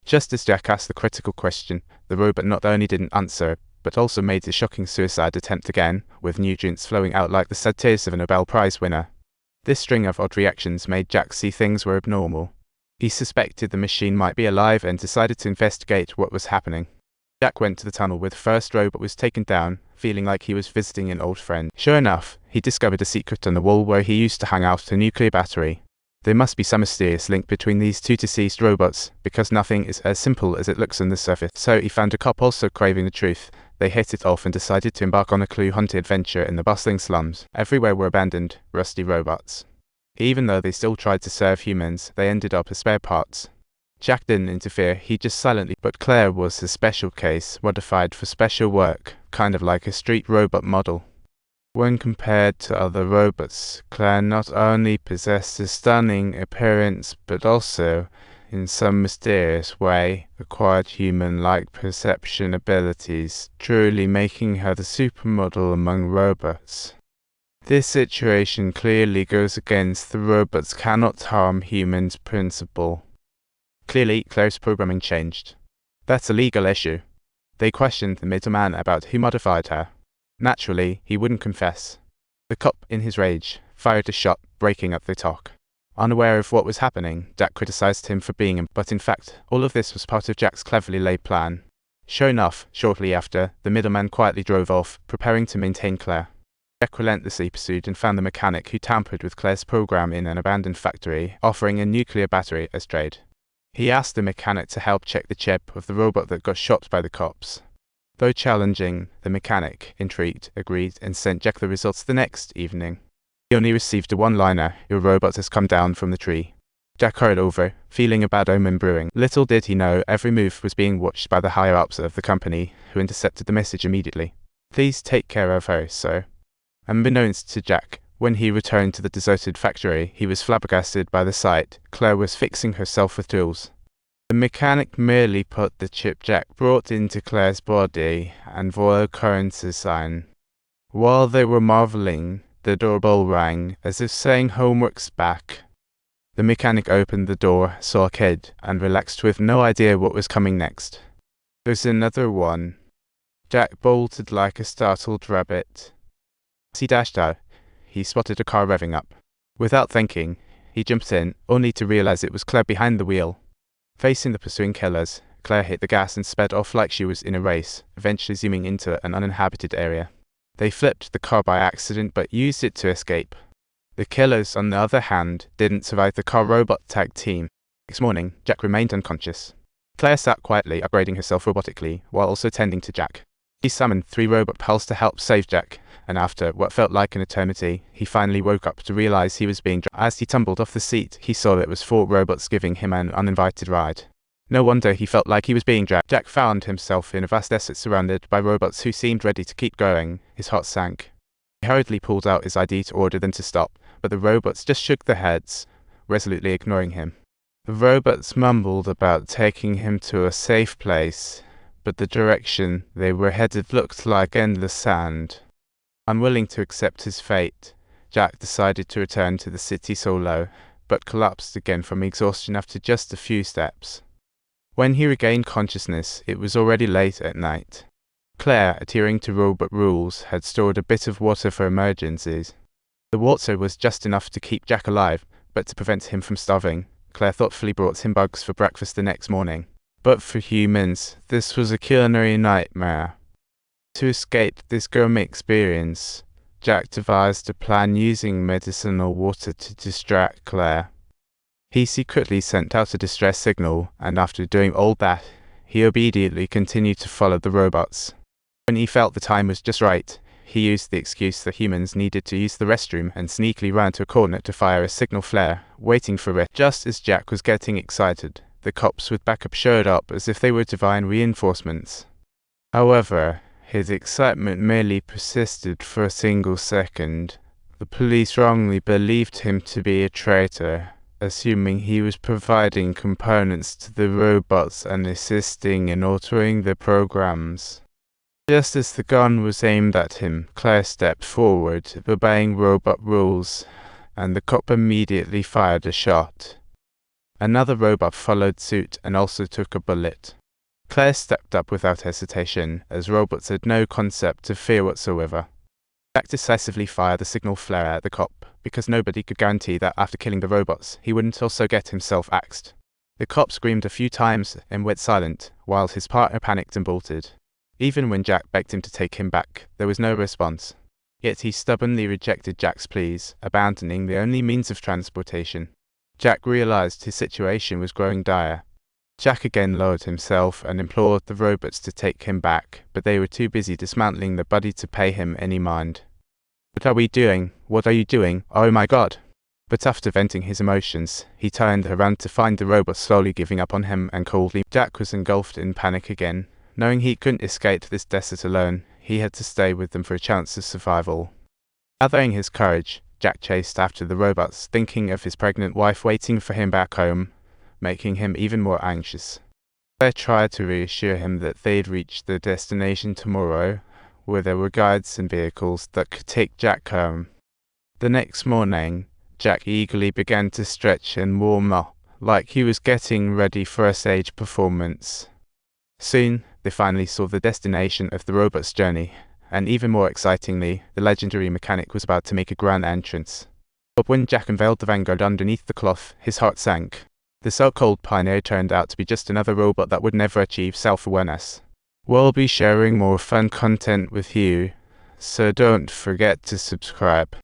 Just as Jack asked the critical question, the robot not only didn't answer, but also made the shocking suicide attempt again, with nutrients flowing out like the sad tears of a Nobel Prize winner. This string of odd reactions made Jack see things were abnormal. He suspected the machine might be alive and decided to investigate what was happening. Jack went to the tunnel where the first robot was taken down, feeling like he was visiting an old friend. Sure enough, he discovered a secret on the wall where he used to hang out a nuclear battery. There must be some mysterious link between these two deceased robots, because nothing is as simple as it looks on the surface. So he found a cop also craving the truth. They hit it off and decided to embark on a clue-hunted adventure in the bustling slums. Everywhere were abandoned, rusty robots. Even though they still tried to serve humans, they ended up as spare parts. Jack didn't interfere, he just silently. But Claire was a special case, modified for special work, kind of like a street robot model. When compared to other robots, Claire not only possessed a stunning appearance, but also, in some mysterious way, acquired human-like perception abilities, truly making her the supermodel among robots. This situation clearly goes against the robots cannot harm humans principle. Clearly, Claire's programming changed. That's a legal issue. They questioned the middleman about who modified her. Naturally, he wouldn't confess. The cop, in his rage, fired a shot, breaking up the talk. Unaware of what was happening, Jack criticized him for being but in fact, all of this was part of Jack's cleverly laid plan. Sure enough, shortly after, the middleman quietly drove off, preparing to maintain Claire. Jack relentlessly pursued and found the mechanic who tampered with Claire's program in an abandoned factory, offering a nuclear battery as trade. He asked the mechanic to help check the chip of the robot that got shot by the cops. Though challenging, the mechanic, intrigued, agreed and sent Jack the results the next evening. He only received a one-liner, "Your robot has come down from the tree." Jack hurried over, feeling a bad omen brewing. Little did he know every move was being watched by the higher-ups of the company, who intercepted the message immediately. "Please take care of her, sir." Unbeknownst to Jack, when he returned to the deserted factory, he was flabbergasted by the sight. Claire was fixing herself with tools. The mechanic merely put the chip Jack brought into Claire's body and voila currency sign. While they were marveling, the doorbell rang, as if saying homework's back. The mechanic opened the door, saw a kid, and relaxed with no idea what was coming next. "There's another one." Jack bolted like a startled rabbit. As he dashed out, he spotted a car revving up. Without thinking, he jumped in, only to realize it was Claire behind the wheel. Facing the pursuing killers, Claire hit the gas and sped off like she was in a race, eventually zooming into an uninhabited area. They flipped the car by accident but used it to escape. The killers, on the other hand, didn't survive the car-robot tag team. Next morning, Jack remained unconscious. Claire sat quietly, upgrading herself robotically, while also tending to Jack. He summoned 3 robot pals to help save Jack, and after what felt like an eternity, he finally woke up to realize he was being dragged. As he tumbled off the seat, he saw that it was 4 robots giving him an uninvited ride. No wonder he felt like he was being dragged. Jack found himself in a vast desert surrounded by robots who seemed ready to keep going. His heart sank. He hurriedly pulled out his ID to order them to stop, but the robots just shook their heads, resolutely ignoring him. The robots mumbled about taking him to a safe place, but the direction they were headed looked like endless sand. Unwilling to accept his fate, Jack decided to return to the city solo, but collapsed again from exhaustion after just a few steps. When he regained consciousness, it was already late at night. Claire, adhering to robot rules, had stored a bit of water for emergencies. The water was just enough to keep Jack alive, but to prevent him from starving, Claire thoughtfully brought him bugs for breakfast the next morning. But for humans, this was a culinary nightmare. To escape this gourmet experience, Jack devised a plan using medicinal water to distract Claire. He secretly sent out a distress signal, and after doing all that, he obediently continued to follow the robots. When he felt the time was just right, he used the excuse that humans needed to use the restroom and sneakily ran to a corner to fire a signal flare, waiting for it. Just as Jack was getting excited, the cops with backup showed up as if they were divine reinforcements. However, his excitement merely persisted for a single second. The police wrongly believed him to be a traitor, assuming he was providing components to the robots and assisting in altering their programs. Just as the gun was aimed at him, Claire stepped forward, obeying robot rules, and the cop immediately fired a shot. Another robot followed suit and also took a bullet. Claire stepped up without hesitation, as robots had no concept of fear whatsoever. Jack decisively fired the signal flare at the cop, because nobody could guarantee that after killing the robots, he wouldn't also get himself axed. The cop screamed a few times and went silent, while his partner panicked and bolted. Even when Jack begged him to take him back, there was no response. Yet he stubbornly rejected Jack's pleas, abandoning the only means of transportation. Jack realized his situation was growing dire. Jack again lowered himself and implored the robots to take him back, but they were too busy dismantling the body to pay him any mind. "What are we doing? What are you doing? Oh my God!" But after venting his emotions, he turned around to find the robots slowly giving up on him and coldly. Jack was engulfed in panic again. Knowing he couldn't escape this desert alone, he had to stay with them for a chance of survival. Gathering his courage, Jack chased after the robots, thinking of his pregnant wife waiting for him back home, making him even more anxious. Claire tried to reassure him that they'd reach their destination tomorrow, where there were guides and vehicles that could take Jack home. The next morning, Jack eagerly began to stretch and warm up, like he was getting ready for a stage performance. Soon, they finally saw the destination of the robot's journey, and even more excitingly, the legendary mechanic was about to make a grand entrance. But when Jack unveiled the Vanguard underneath the cloth, his heart sank. The so-called pioneer turned out to be just another robot that would never achieve self-awareness. We'll be sharing more fun content with you, so don't forget to subscribe.